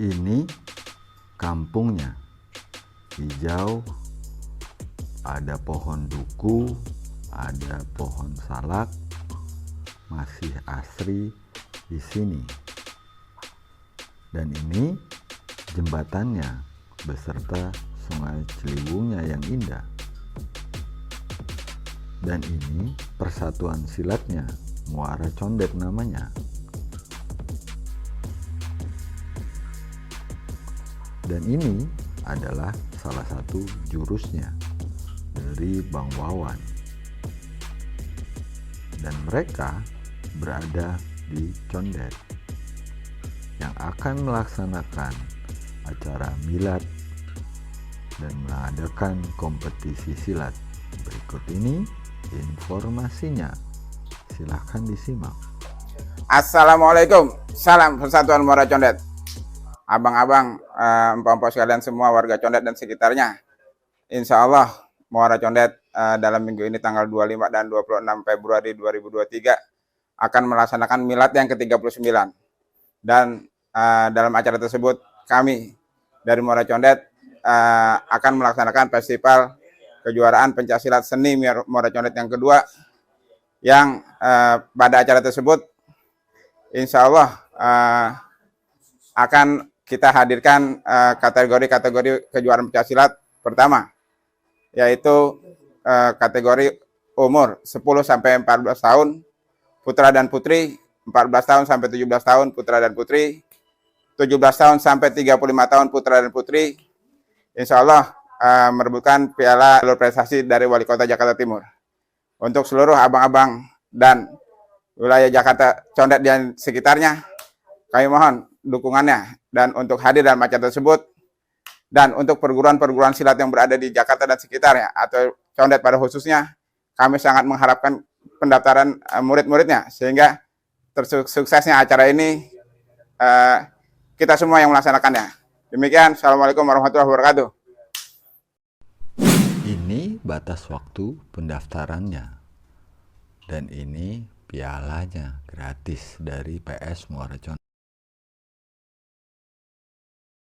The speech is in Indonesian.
Ini kampungnya, hijau, ada pohon duku, ada pohon salak, masih asri di sini. Dan ini jembatannya beserta sungai Ciliwungnya yang indah. Dan ini persatuan silatnya, Muara Condet namanya. Dan ini adalah salah satu jurusnya dari Bang Wawan. Dan mereka berada di Condet yang akan melaksanakan acara milad dan mengadakan kompetisi silat. Berikut ini informasinya, silahkan disimak. Assalamualaikum, salam persatuan Muara Condet. Abang-abang, empok-empok sekalian semua warga Condet dan sekitarnya. Insya Allah Muara Condet dalam minggu ini tanggal 25 dan 26 Februari 2023 akan melaksanakan milad yang ke-39. Dan dalam acara tersebut kami dari Muara Condet akan melaksanakan festival kejuaraan pencaksilat seni Muara Condet yang kedua, yang pada acara tersebut insya Allah akan kita hadirkan kategori-kategori kejuaraan pencaksilat pertama, yaitu kategori umur 10-14 tahun putra dan putri, 14 tahun sampai 17 tahun putra dan putri, 17 tahun sampai 35 tahun putra dan putri, insya Allah merebutkan piala jalur prestasi dari Wali Kota Jakarta Timur. Untuk seluruh abang-abang dan wilayah Jakarta Condet dan sekitarnya, kami mohon dukungannya dan untuk hadir dalam acara tersebut. Dan untuk perguruan-perguruan silat yang berada di Jakarta dan sekitarnya atau Condet pada khususnya, kami sangat mengharapkan pendaftaran murid-muridnya sehingga tersuksesnya acara ini kita semua yang melaksanakannya. Demikian, Assalamualaikum warahmatullahi wabarakatuh. Ini batas waktu pendaftarannya. Dan ini pialanya gratis dari PS Muara Condet.